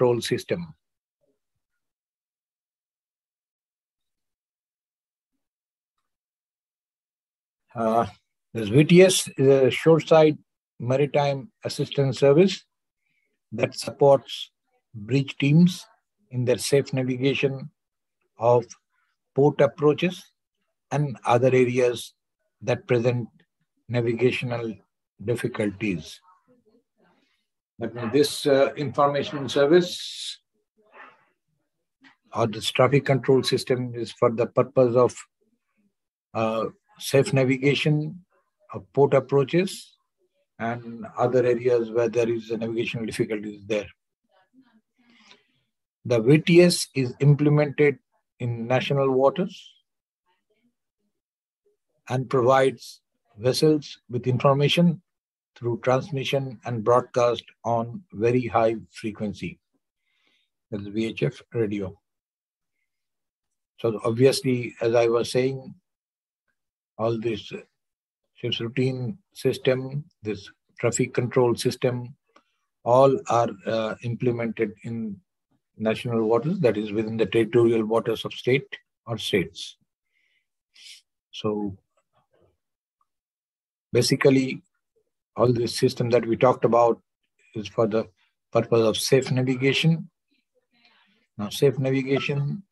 control system. This VTS is a shoreside maritime assistance service that supports bridge teams in their safe navigation of port approaches and other areas that present navigational difficulties. But this information service or this traffic control system is for the purpose of safe navigation of port approaches and other areas where there is a navigational difficulties there. The VTS is implemented in national waters and provides vessels with information through transmission and broadcast on very high frequency. That's VHF radio. So obviously, as I was saying, all this ship's routine system, this traffic control system, all are implemented in national waters, that is within the territorial waters of state or states. So basically, all this system that we talked about is for the purpose of safe navigation. Now, safe navigation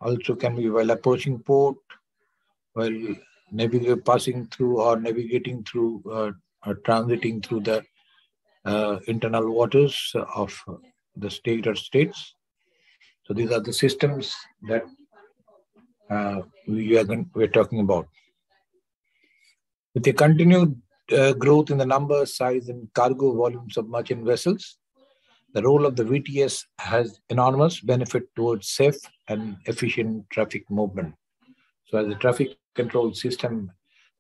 also can be while approaching port, while passing through or navigating through or transiting through the internal waters of the state or states. So these are the systems that we're talking about. With the continued growth in the number, size, and cargo volumes of merchant vessels, the role of the VTS has enormous benefit towards safe and efficient traffic movement. So as a traffic control system,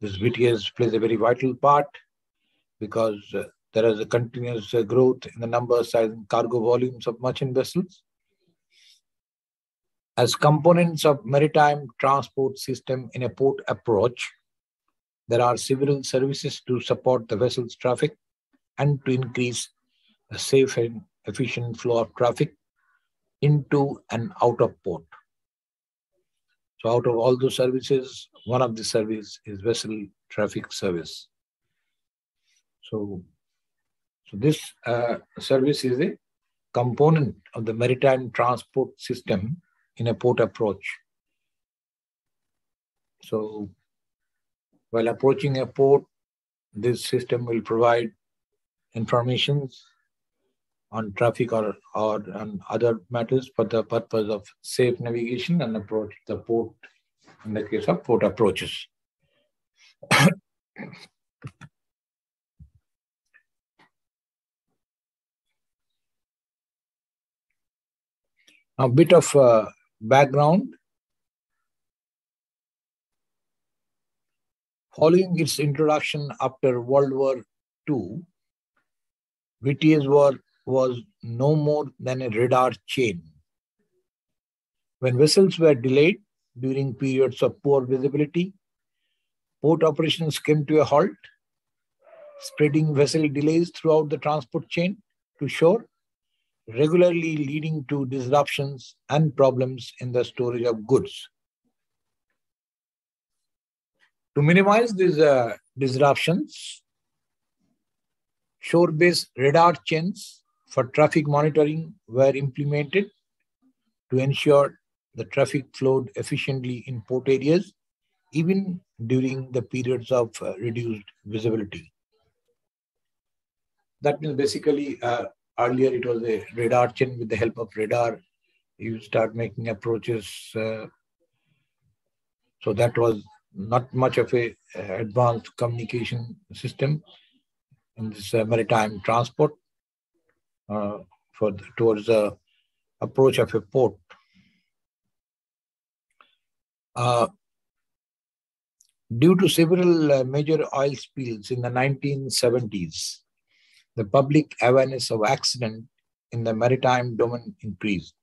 this VTS plays a very vital part because there is a continuous growth in the number, size, and cargo volumes of merchant vessels. As components of maritime transport system in a port approach, there are several services to support the vessel's traffic and to increase a safe and efficient flow of traffic into and out of port. So out of all those services, one of the services is vessel traffic service. So this service is a component of the maritime transport system in a port approach. So while approaching a port, this system will provide information on traffic or on other matters for the purpose of safe navigation and approach the port in the case of port approaches. A bit of background. Following its introduction after World War II, VTS was no more than a radar chain. When vessels were delayed during periods of poor visibility, port operations came to a halt, spreading vessel delays throughout the transport chain to shore, regularly leading to disruptions and problems in the storage of goods. To minimize these disruptions, shore-based radar chains for traffic monitoring were implemented to ensure the traffic flowed efficiently in port areas, even during the periods of reduced visibility. That means basically, earlier it was a radar chain. With the help of radar, you start making approaches. So that was not much of a advanced communication system in this maritime transport towards the approach of a port. Due to several major oil spills in the 1970s, the public awareness of accident in the maritime domain increased.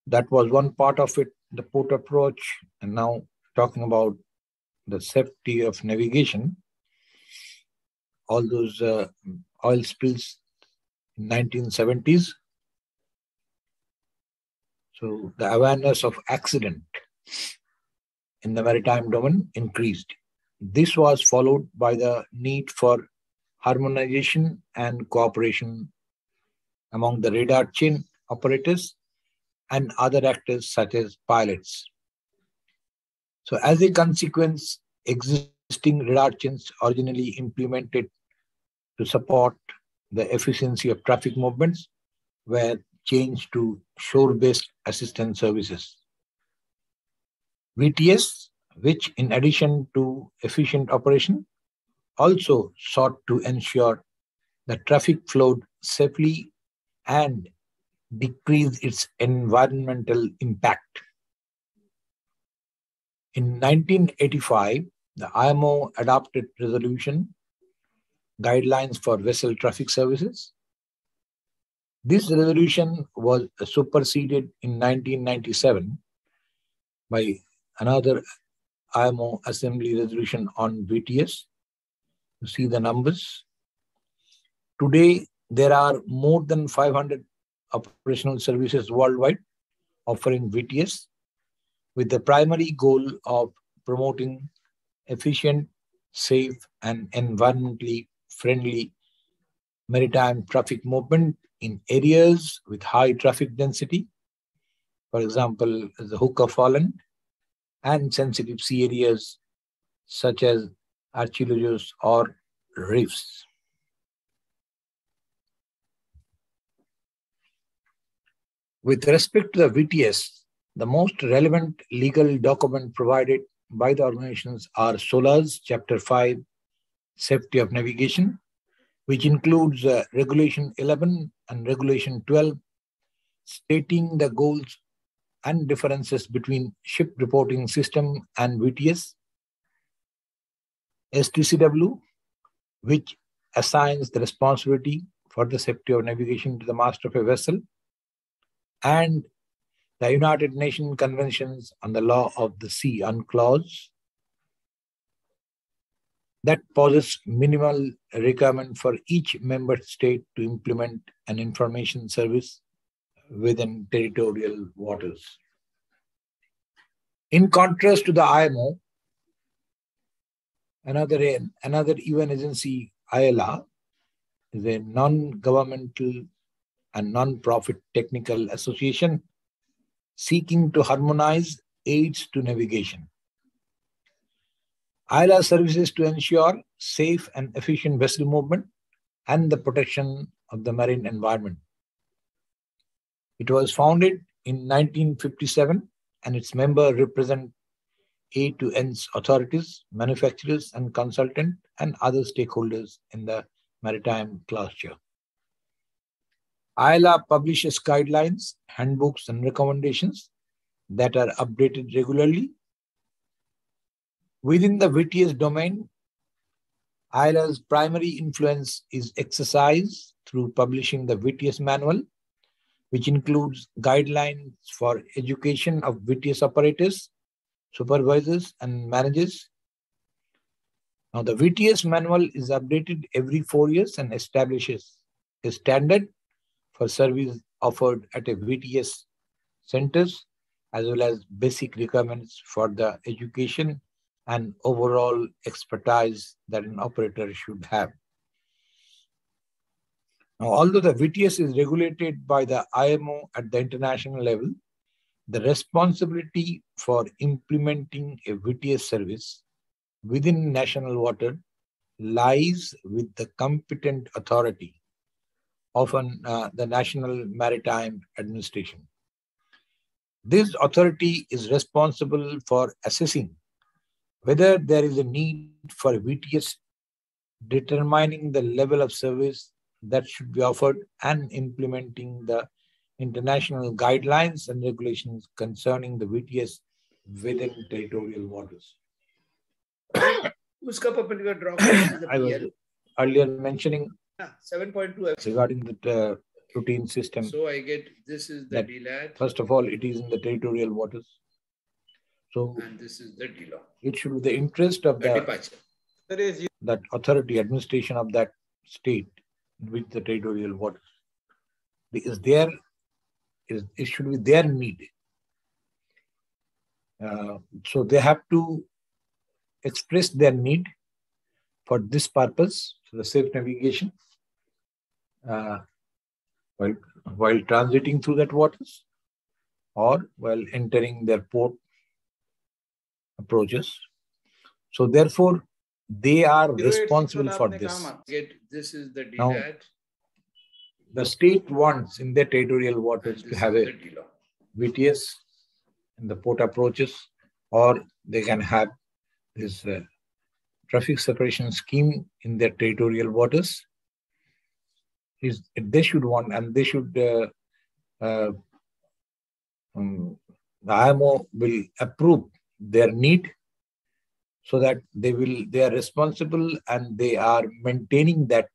That was one part of it, the port approach, and now talking about the safety of navigation. All those oil spills in 1970s. So the awareness of accident in the maritime domain increased. This was followed by the need for harmonization and cooperation among the radar chain operators and other actors such as pilots. So as a consequence, existing radar chains originally implemented to support the efficiency of traffic movements were changed to shore-based assistance services. VTS, which in addition to efficient operation, also sought to ensure that traffic flowed safely and decrease its environmental impact. In 1985, the IMO adopted resolution guidelines for vessel traffic services. This resolution was superseded in 1997 by another IMO Assembly resolution on VTS. You see the numbers. Today, there are more than 500 operational services worldwide offering VTS with the primary goal of promoting efficient, safe, and environmentally friendly maritime traffic movement in areas with high traffic density, for example, the Hook of Holland, and sensitive sea areas such as archipelagos or reefs. With respect to the VTS, the most relevant legal document provided by the organizations are SOLAS Chapter 5, Safety of Navigation, which includes Regulation 11 and Regulation 12, stating the goals and differences between ship reporting system and VTS. STCW, which assigns the responsibility for the safety of navigation to the master of a vessel, and the United Nations Conventions on the Law of the Sea, UNCLOS, that poses minimal requirement for each member state to implement an information service within territorial waters. In contrast to the IMO, another UN agency, ILA, is a non-governmental and non-profit technical association seeking to harmonize aids to navigation. ILA services to ensure safe and efficient vessel movement and the protection of the marine environment. It was founded in 1957 and its members represent A to N's authorities, manufacturers and consultants and other stakeholders in the maritime cluster. ILA publishes guidelines, handbooks and recommendations that are updated regularly. Within the VTS domain, ILA's primary influence is exercised through publishing the VTS manual, which includes guidelines for education of VTS operators, supervisors, and managers. Now, the VTS manual is updated every 4 years and establishes a standard for service offered at a VTS centers, as well as basic requirements for the education and overall expertise that an operator should have. Now, although the VTS is regulated by the IMO at the international level, the responsibility for implementing a VTS service within national water lies with the competent authority, often the National Maritime Administration. This authority is responsible for assessing whether there is a need for a VTS, determining the level of service that should be offered, and implementing the international guidelines and regulations concerning the VTS within territorial waters. I was earlier mentioning 7.2 regarding the routine system. So I get this is the DLAT. First of all, it is in the territorial waters. So and this is the DLOC. It should be the interest of that authority, administration of that state with the territorial waters. it should be their need. So they have to express their need for this purpose, for the safe navigation, while transiting through that waters or while entering their port approaches. So therefore, they are responsible for this. This is the Now, the state wants in their territorial waters to have a VTS in the port approaches, or they can have this traffic separation scheme in their territorial waters. They should want, and they should, the IMO will approve their need, so that they are responsible and they are maintaining that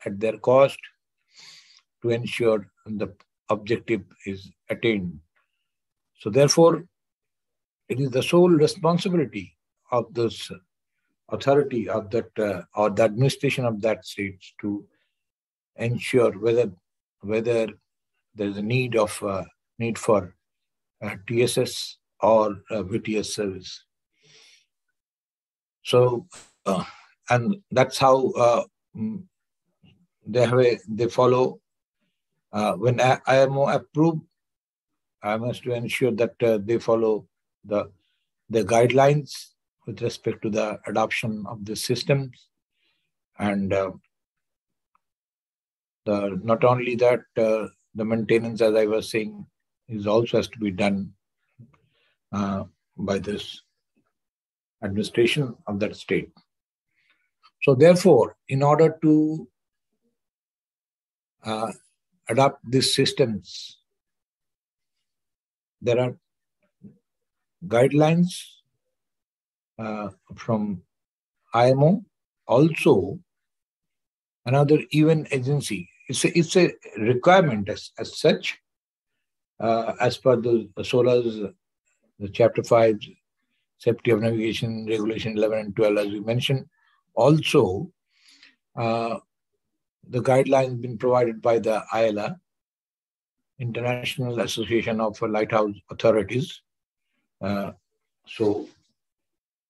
at their cost to ensure the objective is attained. So therefore, it is the sole responsibility of this authority of that or the administration of that state to ensure whether there is a need for TSS or VTS service. So, and that's how they follow. When IMO approve, IMO has to ensure that they follow the guidelines with respect to the adoption of the systems, and not only that, the maintenance, as I was saying, is also has to be done by this administration of that state. So therefore, in order to adopt these systems, there are guidelines from IMO. Also, another UN agency. It's a requirement as such, as per the SOLAS, the Chapter 5, Safety of Navigation, Regulation 11 and 12, as we mentioned. Also, the guidelines been provided by the ILA, International Association of Lighthouse Authorities. So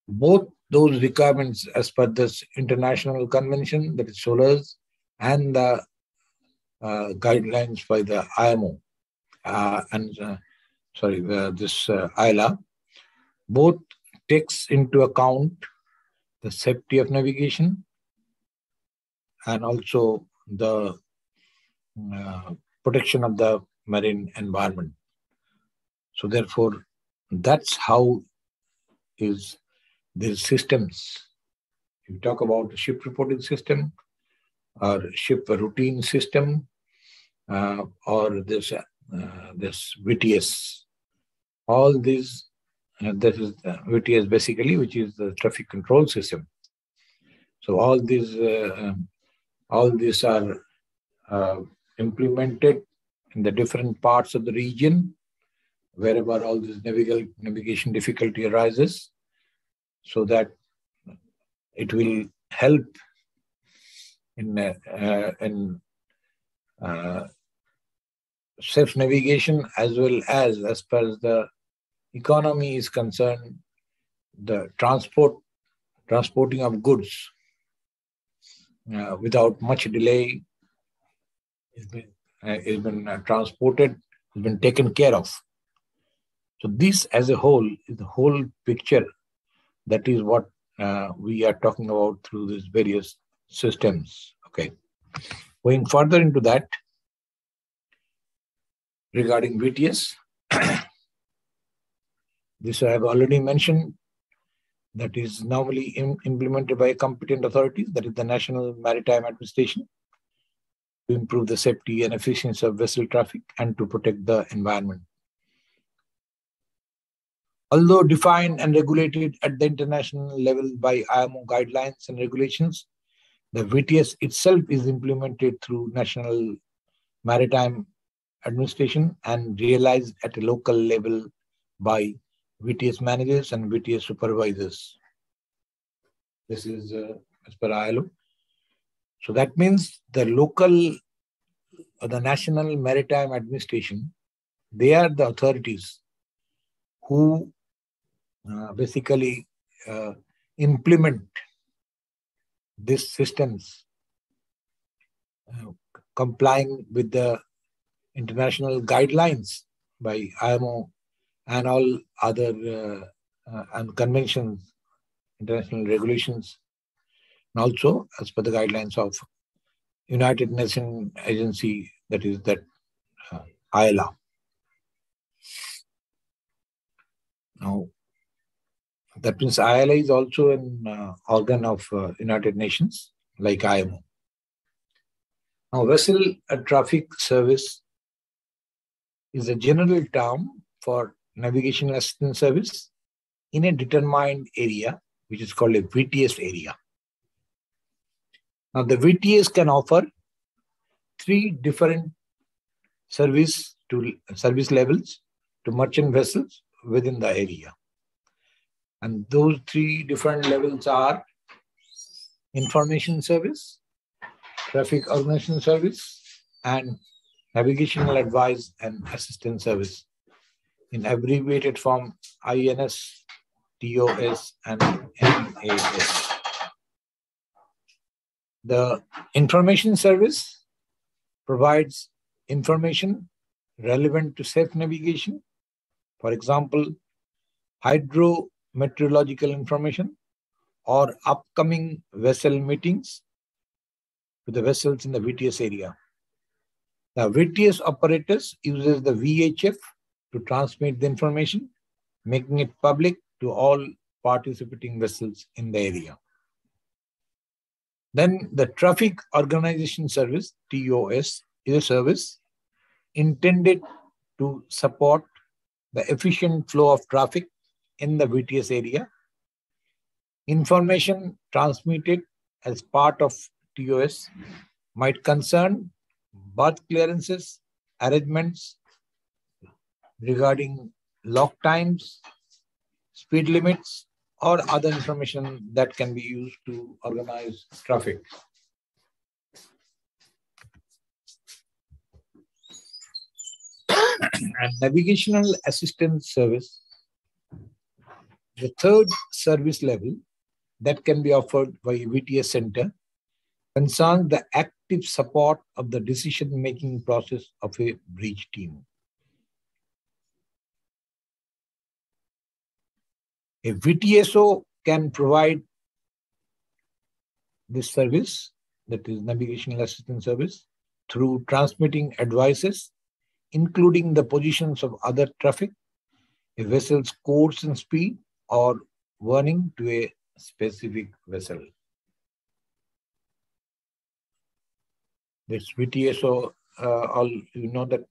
both those requirements as per this international convention, that is SOLAS, and the guidelines by the IMO this ILA, both takes into account the safety of navigation and also the protection of the marine environment. So therefore, that's how is these systems. If you talk about the ship reporting system or ship routine system or this VTS, all these, this is VTS basically, which is the traffic control system. So all these are implemented in the different parts of the region, wherever all this navigation difficulty arises, so that it will help in safe navigation, as well as far as the economy is concerned, the transporting of goods without much delay has been transported, has been taken care of. So this as a whole is the whole picture. That is what we are talking about through these various systems. Okay. Going further into that, regarding VTS, this I have already mentioned, that is normally implemented by competent authorities, that is the National Maritime Administration, to improve the safety and efficiency of vessel traffic and to protect the environment. Although defined and regulated at the international level by IMO guidelines and regulations, the VTS itself is implemented through National Maritime Administration and realized at a local level by VTS managers and VTS supervisors. This is as per ILO. So that means the local the National Maritime Administration, they are the authorities who basically implement these systems, complying with the international guidelines by IMO and all other and conventions, international regulations, and also as per the guidelines of United Nations agency, that is that ILA. Now, that means ILA is also an organ of United Nations, like IMO. Now, vessel traffic service is a general term for navigational assistance service in a determined area, which is called a VTS area. Now, the VTS can offer 3 different service levels to merchant vessels within the area. And those 3 different levels are information service, traffic organization service, and navigational advice and assistance service, in abbreviated form INS, TOS, and NAS. The information service provides information relevant to safe navigation, for example, hydrometeorological information or upcoming vessel meetings to the vessels in the VTS area. The VTS operators uses the VHF to transmit the information, making it public to all participating vessels in the area. Then the Traffic Organization Service, TOS, is a service intended to support the efficient flow of traffic in the VTS area. Information transmitted as part of TOS might concern berth clearances, arrangements regarding lock times, speed limits, or other information that can be used to organize traffic. And navigational assistance service, the 3rd service level that can be offered by a VTS center, concerns the active support of the decision-making process of a bridge team. A VTSO can provide this service, that is navigational assistance service, through transmitting advices, including the positions of other traffic, a vessel's course and speed, or warning to a specific vessel. This VTSO, all you know that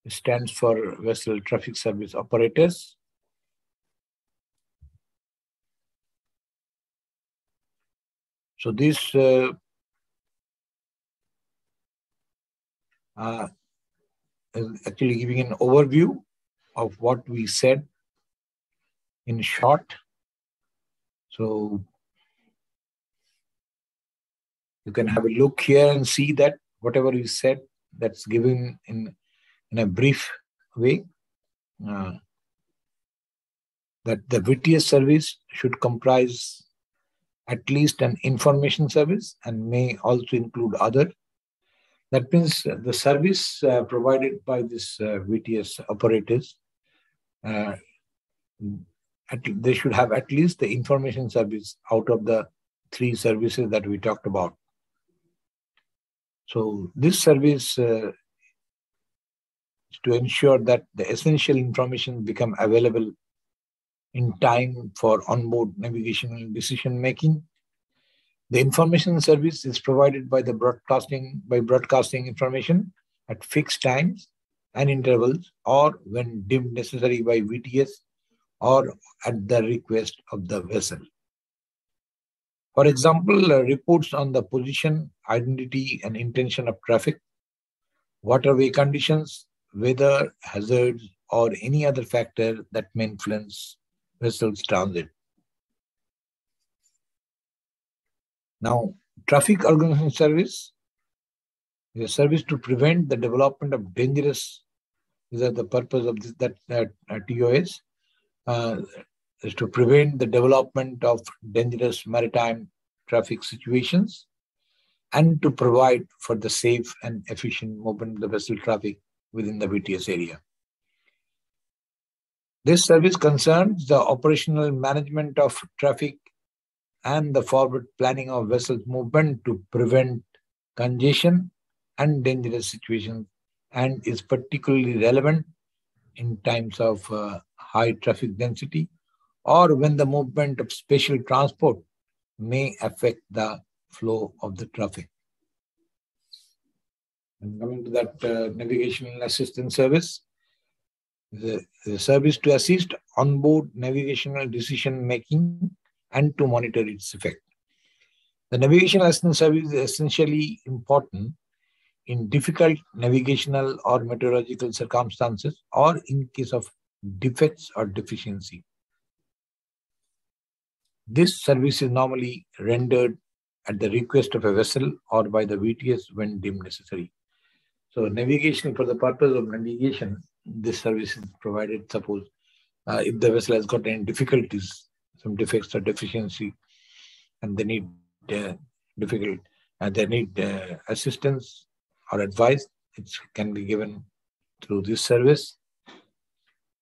stands for Vessel Traffic Service Operators. So this is actually giving an overview of what we said in short. So you can have a look here and see that whatever we said, that's given in a brief way. That the VTS service should comprise at least an information service and may also include other. That means the service provided by this VTS operators, they should have at least the information service out of the 3 services that we talked about. So this service is to ensure that the essential information become available in time for onboard navigational decision making. The information service is provided by broadcasting information at fixed times and intervals, or when deemed necessary by VTS, or at the request of the vessel. For example, reports on the position, identity, and intention of traffic, waterway conditions, weather, hazards, or any other factor that may influence vessel's transit. Now, traffic organization service is a service to prevent the development of dangerous. These are the purpose of this, that TOS is to prevent the development of dangerous maritime traffic situations and to provide for the safe and efficient movement of the vessel traffic within the VTS area. This service concerns the operational management of traffic and the forward planning of vessel movement to prevent congestion and dangerous situations, and is particularly relevant in times of high traffic density or when the movement of special transport may affect the flow of the traffic. And coming to that navigational assistance service, the service to assist onboard navigational decision making and to monitor its effect. The navigational assistance service is essentially important in difficult navigational or meteorological circumstances or in case of defects or deficiency. This service is normally rendered at the request of a vessel or by the VTS when deemed necessary. So navigation, for the purpose of navigation, this service is provided. Suppose if the vessel has got any difficulties, some defects or deficiency, and they need assistance or advice, it can be given through this service.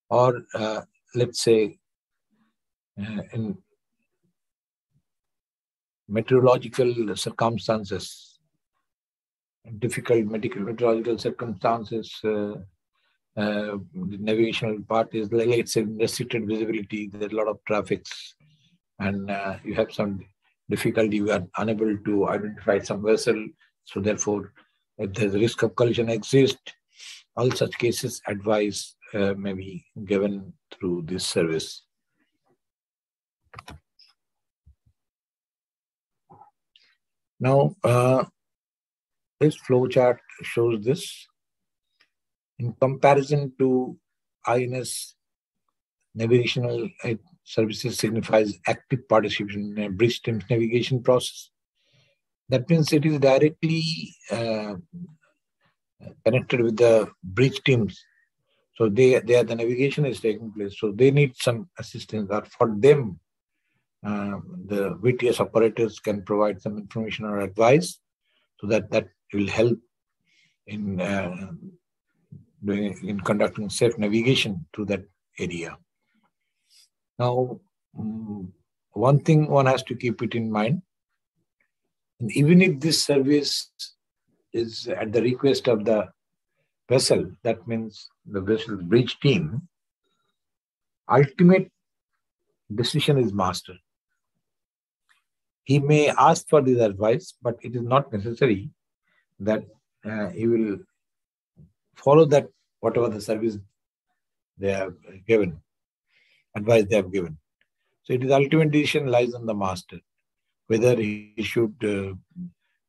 Or let's say in meteorological circumstances, difficult meteorological circumstances, the navigational part is like, let's say, restricted visibility, there's a lot of traffic, and you have some difficulty, you are unable to identify some vessel, so therefore, if there's a risk of collision exists, all such cases, advice may be given through this service. Now, this flow chart shows this. In comparison to INS, navigational services signifies active participation in a bridge team's navigation process. That means it is directly connected with the bridge teams. So the navigation is taking place. So they need some assistance, or for them, the VTS operators can provide some information or advice, so that will help in conducting safe navigation through that area. Now, one thing one has to keep it in mind, and even if this service is at the request of the vessel, that means the vessel bridge team, ultimate decision is master. He may ask for this advice, but it is not necessary that he will follow that, whatever the service they have given, advice they have given. So it is ultimate decision lies on the master, whether he should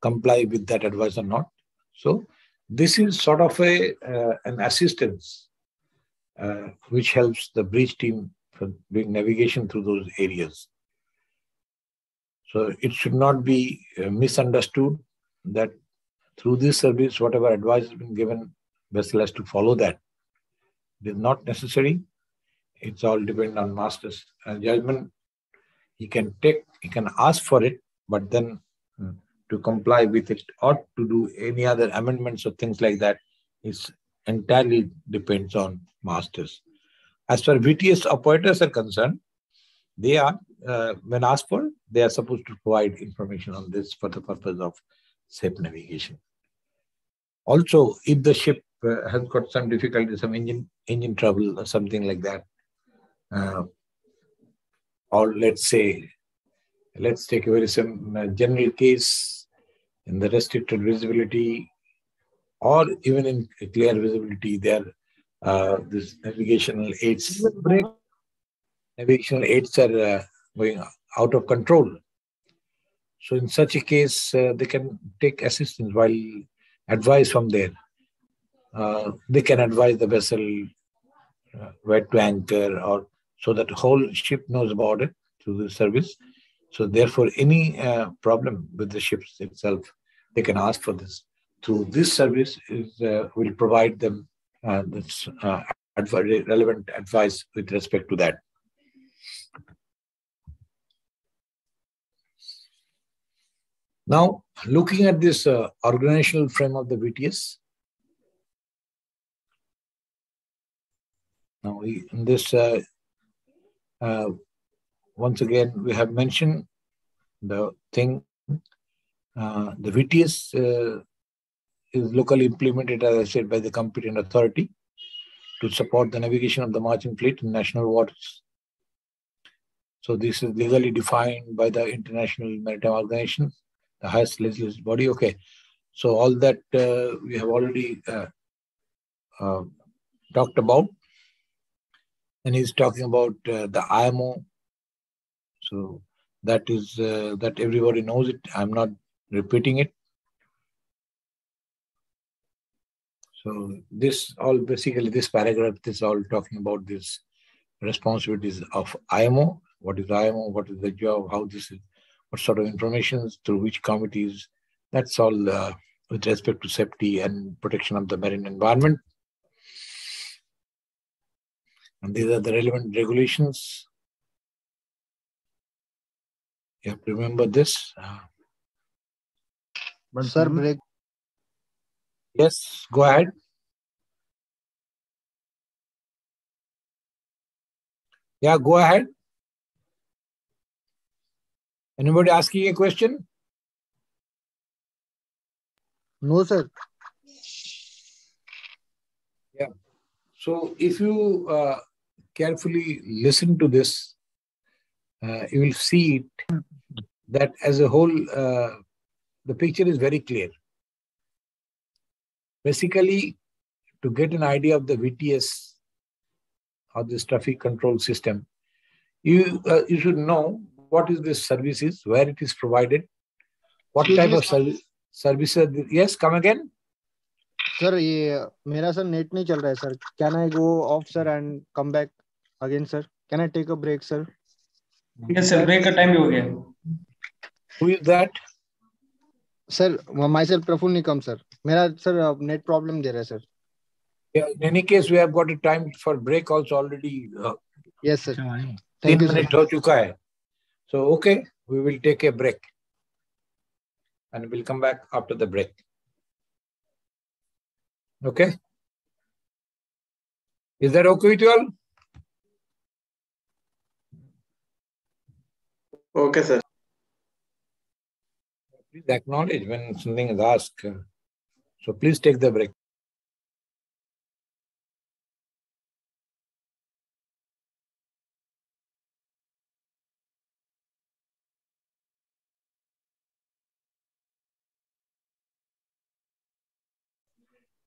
comply with that advice or not. So this is sort of an assistance which helps the bridge team for doing navigation through those areas. So it should not be misunderstood that through this service, whatever advice has been given, vessel has to follow that. It is not necessary. It's all dependent on master's judgment. He can ask for it, but then to comply with it or to do any other amendments or things like that is entirely depends on masters. As far as VTS operators are concerned, they are, when asked for, they are supposed to provide information on this for the purpose of safe navigation. Also, if the ship has got some difficulty, some engine trouble or something like that, or let's take a very general case in the restricted visibility or even in clear visibility, there this navigational aids are going out of control. So in such a case, they can take assistance while advice from there. They can advise the vessel where to anchor, or so that the whole ship knows about it through the service. So therefore, any problem with the ships itself, they can ask for this. through this service will provide them this relevant advice with respect to that. Now, looking at this organizational frame of the VTS, now in this, once again, we have mentioned the thing, the VTS is locally implemented, as I said, by the competent authority to support the navigation of the maritime fleet in national waters. So this is legally defined by the International Maritime Organization, the highest legislative body. Okay, so all that we have already talked about. And he's talking about the IMO. So that is that everybody knows it. I'm not repeating it. So this all basically this paragraph is all talking about this responsibilities of IMO. What is IMO? What is the job? How this is? What sort of information through which committees? That's all with respect to safety and protection of the marine environment. And these are the relevant regulations. You have to remember this. Sir, break. Yes, go ahead. Yeah, go ahead. Anybody asking a question? No, sir. Yeah. So if you carefully listen to this, you will see it that as a whole, the picture is very clear. Basically, to get an idea of the VTS or this traffic control system, you should know what is this service is, where it is provided, what type of services. Yes, come again. Sir, ये मेरा sir net नहीं चल रहा है sir. Can I go off sir and come back again sir? Can I take a break sir? Yes sir, break का time भी हो गया. Who is that? Sir, myself Praful Nikam sir. मेरा sir net problem दे रहा है sir. Yeah, in any case, we have got a time for break also already. Yes sir. Thank you sir. 3 minutes हो चुका है. So okay, we will take a break and we'll come back after the break. Okay? Is that okay with you all? Okay sir. Please acknowledge when something is asked. So please take the break.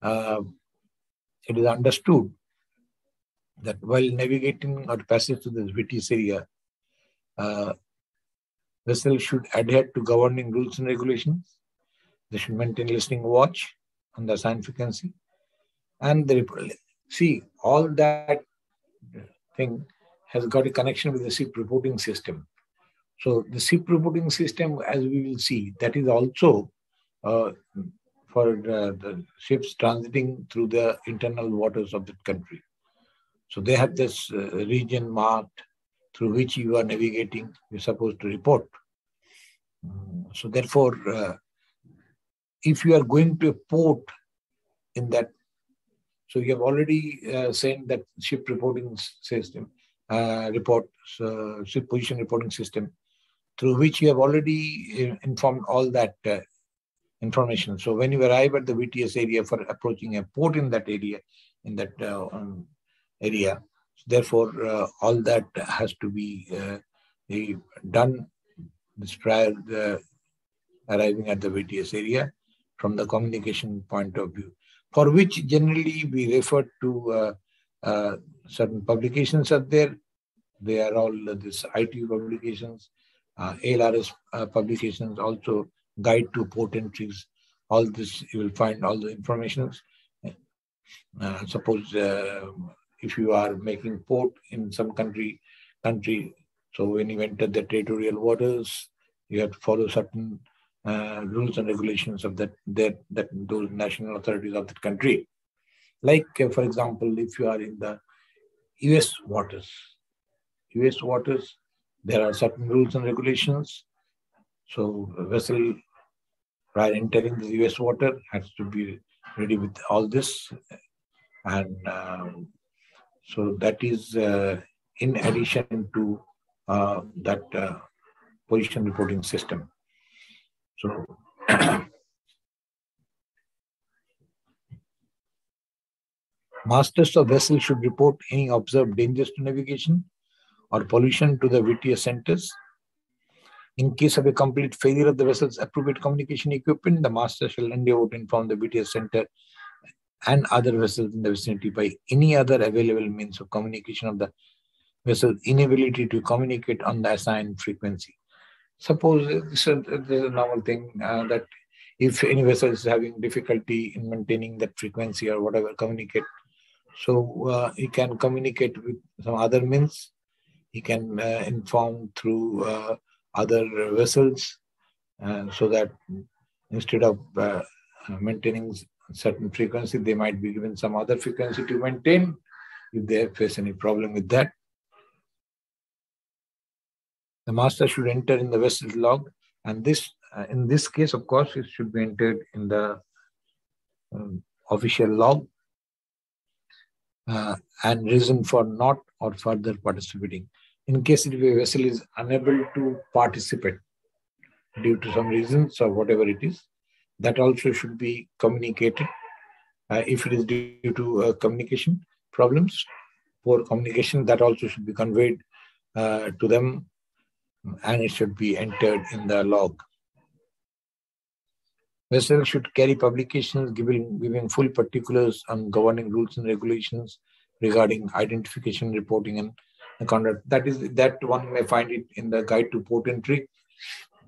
It is understood that while navigating or passing through this VTS area, vessels should adhere to governing rules and regulations. They should maintain listening watch on the assigned frequency. And see, all that thing has got a connection with the ship reporting system. So the ship reporting system, as we will see, that is also for the ships transiting through the internal waters of the country. So they have this region marked through which you are navigating, you're supposed to report. So therefore, if you are going to a port in that, so you have already said that ship reporting system, ship position reporting system, through which you have already informed all that information. So when you arrive at the VTS area for approaching a port in that area, therefore all that has to be done this prior arriving at the VTS area from the communication point of view, for which generally we refer to certain publications are there. They are all this IT publications, ALRS publications, also guide to port entries. All this you will find all the information. Suppose if you are making port in some country, so when you enter the territorial waters, you have to follow certain rules and regulations of those national authorities of that country. Like, for example, if you are in the US waters, there are certain rules and regulations. So a vessel, prior entering the US water, has to be ready with all this. And so that is in addition to that position reporting system. So masters of vessels should report any observed dangers to navigation or pollution to the VTS centers. In case of a complete failure of the vessel's appropriate communication equipment, the master shall endeavor to inform the VTS center and other vessels in the vicinity by any other available means of communication of the vessel's inability to communicate on the assigned frequency. Suppose this is a normal thing that if any vessel is having difficulty in maintaining that frequency or whatever, communicate. So he can communicate with some other means. He can inform through other vessels, so that instead of maintaining certain frequency, they might be given some other frequency to maintain if they face any problem with that. The master should enter in the vessel's log, and this, in this case, of course, it should be entered in the official log, and reason for not or further participating. In case if a vessel is unable to participate due to some reasons or whatever it is, that also should be communicated. If it is due to communication problems, poor communication, that also should be conveyed to them, and it should be entered in the log. Vessel should carry publications giving full particulars on governing rules and regulations regarding identification, reporting, and conduct. That one may find it in the Guide to Port Entry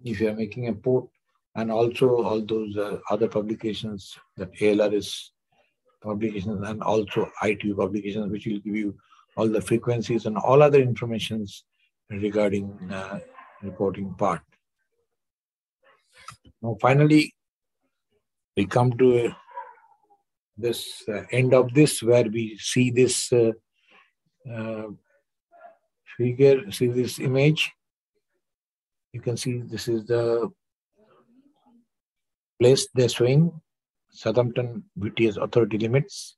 if you are making a port, and also all those other publications, that ALRS publications, and also ITU publications, which will give you all the frequencies and all other informations regarding reporting part. Now, finally, we come to this end of this, where we see this figure, see this image. You can see this is the place they're showing, Southampton VTS authority limits.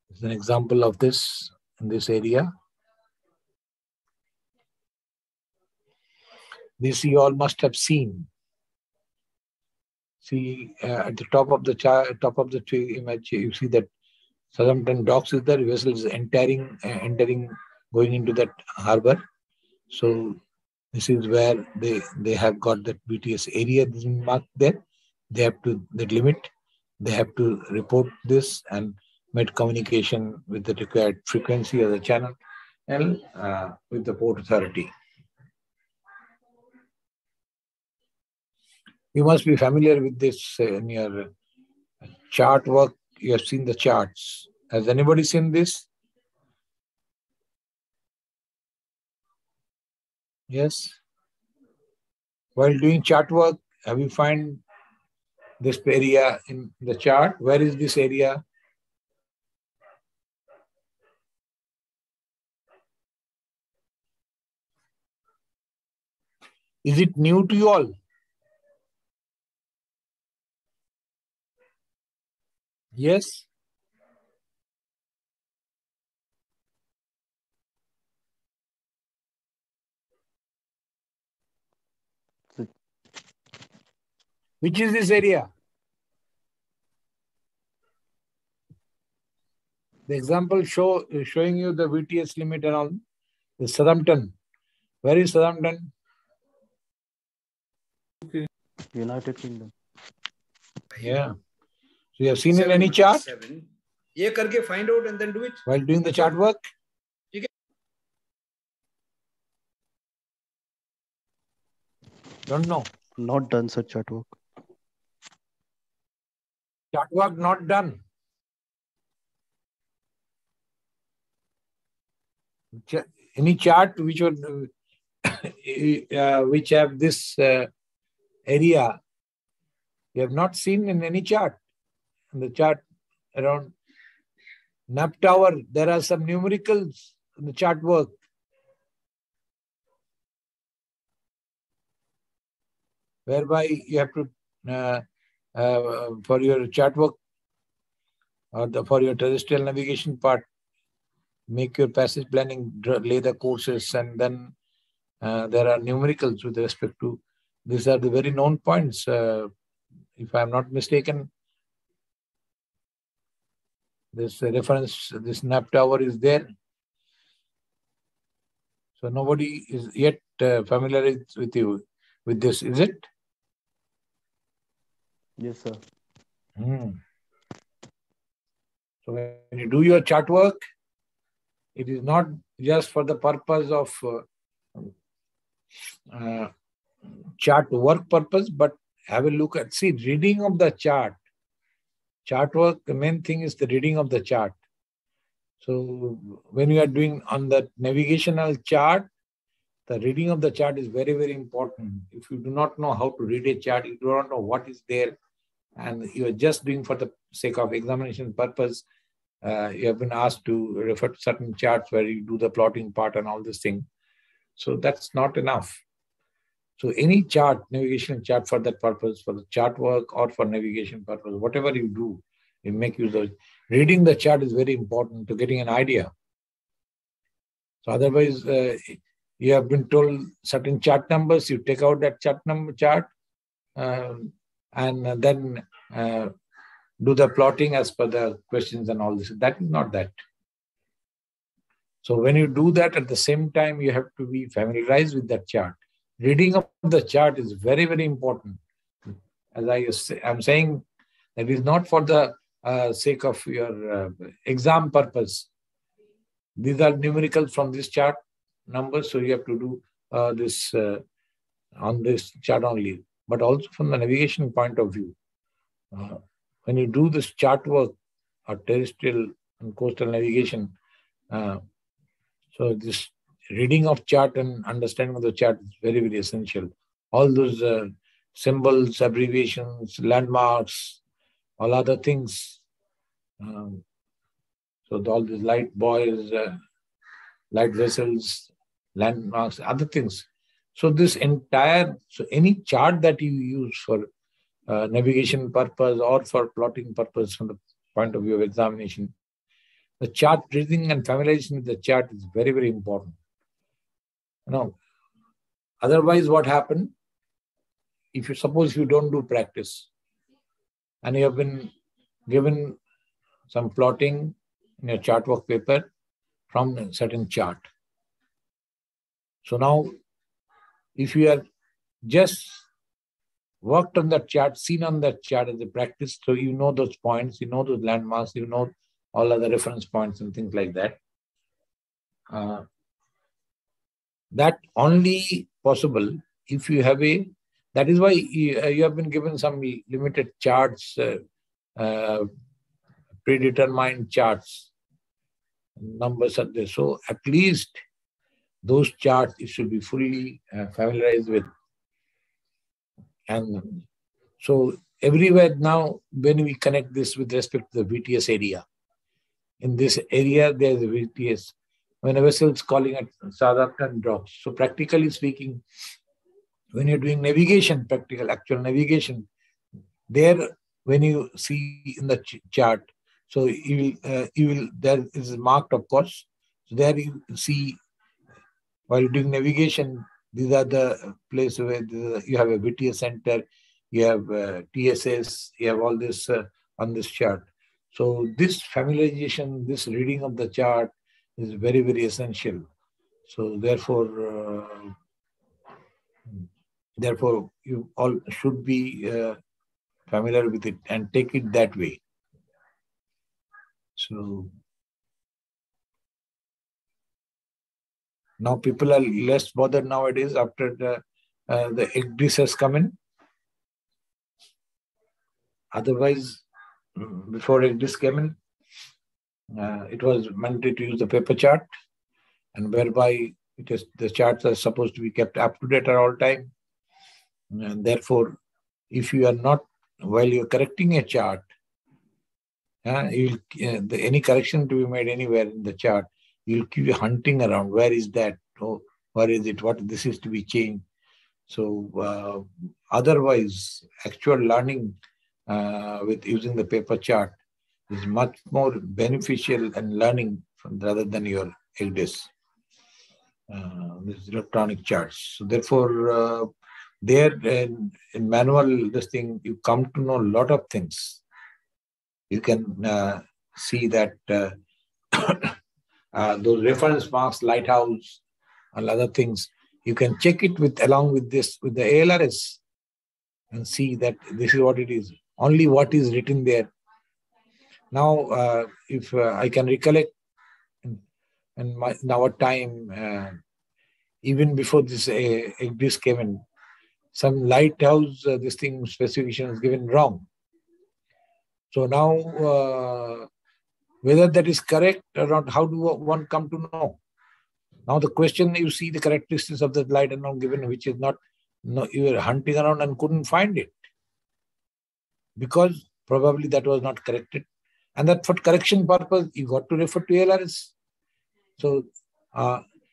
It's an example of this in this area. This you all must have seen. See, at the top of the image, you see that Southampton docks is there. Vessel is entering, going into that harbor. So this is where they have got that BTS area marked there. They have to, the limit, they have to report this and make communication with the required frequency of the channel and with the port authority. You must be familiar with this in your chart work. You have seen the charts. Has anybody seen this? Yes. While doing chart work, have you find this area in the chart? Where is this area? Is it new to you all? Yes. Which is this area? The example showing you the VTS limit and all is Southampton. Where is Southampton? Okay. United Kingdom. Yeah. So you have seen in any chart? ये करके find out and then do it. While doing the chart work? Don't know. Not done such chart work. Chart work not done. Any chart which would which have this area You have not seen in any chart. In the chart around NAP tower, there are some numericals in the chart work. Whereby you have to, for your chart work or for your terrestrial navigation part, make your passage planning, lay the courses, and then there are numericals with respect to, these are the very known points. If I am not mistaken, this reference, this NAP tower is there. So nobody is yet familiar with you with this, is it? Yes, sir. So when you do your chart work, it is not just for the purpose of chart work purpose, but have a look at, see, reading of the chart. Chart work, the main thing is the reading of the chart. So when you are doing on the navigational chart, the reading of the chart is very, very important. If you do not know how to read a chart, you do not know what is there, and you are just doing for the sake of examination purpose, you have been asked to refer to certain charts where you do the plotting part and all this thing. So that's not enough. So any chart, navigation chart for that purpose, for the chart work or for navigation purpose, whatever you do, you make use of it. Reading the chart is very important to getting an idea. So otherwise, you have been told certain chart numbers, you take out that chart and then do the plotting as per the questions and all this. That is not that. So when you do that, at the same time, you have to be familiarized with that chart. Reading of the chart is very, very important. As I'm saying, that is not for the sake of your exam purpose. These are numericals from this chart numbers, so you have to do this on this chart only. But also from the navigation point of view, when you do this chart work or terrestrial and coastal navigation, so this reading of chart and understanding of the chart is very, very essential. All those symbols, abbreviations, landmarks, all other things. So all these light buoys, light vessels, landmarks, other things. So this entire, so any chart that you use for navigation purpose or for plotting purpose from the point of view of examination, the chart reading and familiarization with the chart is very, very important. Otherwise what happened, if you suppose you don't do practice and you have been given some plotting in your chart work paper from a certain chart. So now, if you are just worked on that chart, seen on that chart as a practice, so you know those points, you know those landmarks, you know all other reference points and things like that. That only possible if you have a, that is why you have been given some limited charts, predetermined charts, numbers are there. So at least those charts you should be fully familiarized with. And so everywhere now, when we connect this with respect to the VTS area, in this area there is a VTS. When a vessel is calling at Southampton docks, so practically speaking, when you're doing navigation, actual navigation, there when you see in the chart, so you will there is marked, of course. So there you see, while you're doing navigation, these are the places where you have a VTS center, you have TSS, you have all this on this chart. So this familiarization, this reading of the chart is very, very essential. So therefore, you all should be familiar with it and take it that way. So now people are less bothered nowadays after the ECDIS has come in. Otherwise, before ECDIS came in, it was mandatory to use the paper chart, and whereby the charts are supposed to be kept up to date at all time. And therefore, if you are not while you're correcting a chart, any correction to be made anywhere in the chart, you'll keep hunting around. Where is that? Oh, where is it? What this is to be changed? So otherwise, actual learning with using the paper chart is much more beneficial and learning rather than your EGDIS, these electronic charts. So therefore, there in manual this thing, you come to know a lot of things. You can see that those reference marks, lighthouse, and other things, you can check it with along with this with the ALRS and see that this is what it is. Only what is written there. Now, if I can recollect, in our time, even before this EGDIS came in, some lighthouse this thing specification is given wrong. So now, whether that is correct or not, how do one come to know? Now the question, you see the characteristics of the light are now given, which is not, you were hunting around and couldn't find it. Because probably that was not corrected. And that for correction purpose, you got to refer to LRS. So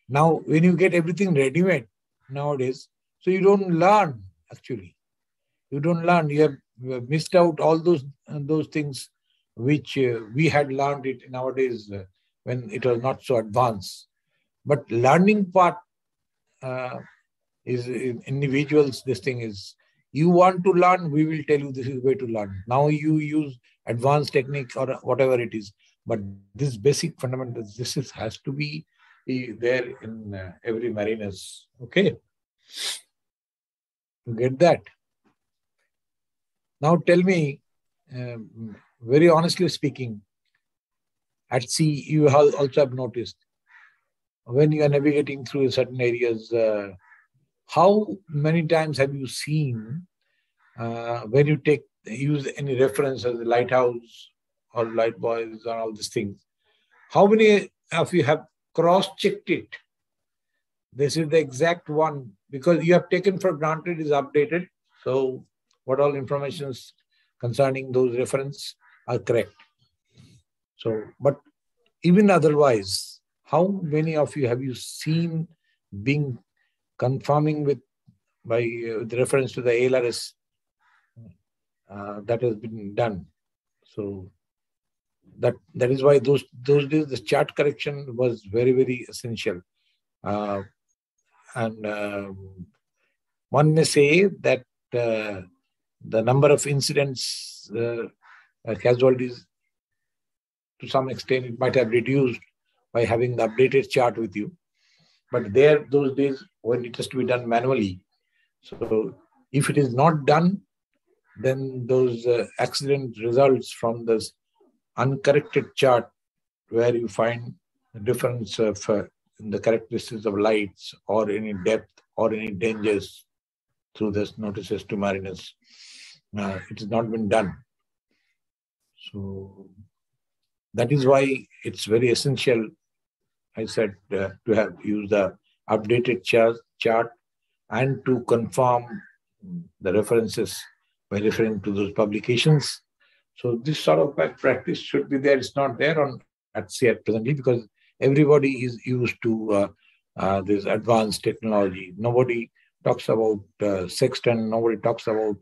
now when you get everything ready-made nowadays, so you don't learn actually. You don't learn. You have missed out all those things which we had learned it nowadays when it was not so advanced. But learning part is individuals. This thing is, you want to learn, we will tell you this is way to learn. Now you use advanced technique or whatever it is. But this basic fundamentals, has to be there in every mariners. Okay. You get that? Now tell me, very honestly speaking, at sea, you also have noticed, when you are navigating through certain areas, how many times have you seen when you use any reference as a lighthouse or light buoys or all these things, how many of you have cross-checked it? This is the exact one, because you have taken for granted is updated. So what all informations concerning those reference are correct. So, but even otherwise, how many of you have you seen being confirming with reference to the ALRS that has been done? So that is why those days the chart correction was very, very essential. And one may say that the number of incidents, casualties, to some extent, it might have reduced by having the updated chart with you. But those days when it has to be done manually. So if it is not done, then those accident results from this uncorrected chart, where you find the difference of the characteristics of lights or any depth or any dangers through this notices to mariners, it has not been done. So that is why it's very essential, I said, to have used the updated chart and to confirm the references by referring to those publications. So this sort of practice should be there. It's not there at sea at presently, because everybody is used to this advanced technology. Nobody talks about sextant. Nobody talks about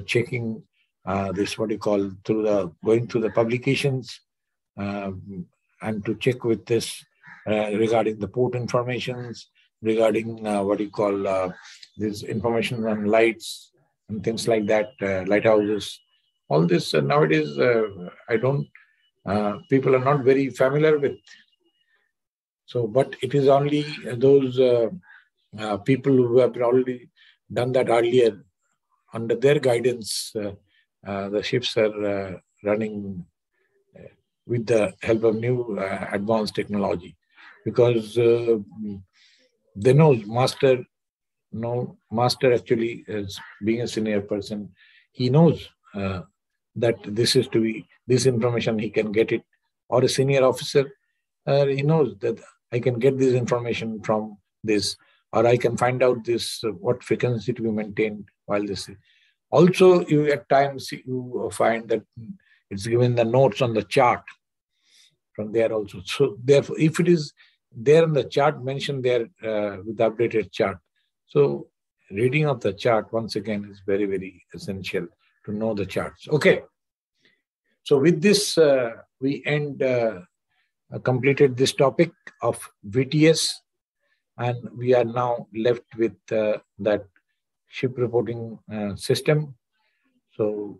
checking this, what you call, going through the publications and to check with this regarding the port informations, regarding what you call this information on lights and things like that, lighthouses. All this nowadays, people are not very familiar with. So, but it is only those people who have already done that earlier. Under their guidance, the ships are running with the help of new advanced technology, because they know master actually, as being a senior person, he knows that this information he can get it, or a senior officer, he knows that I can get this information from this, or I can find out this what frequency to be maintained while this. Also, at times you find that it's given the notes on the chart from there also. So therefore, if it is there in the chart, mentioned there with the updated chart. So reading of the chart once again is very, very essential to know the charts. Okay. So with this, we completed this topic of VTS, and we are now left with that ship reporting system. So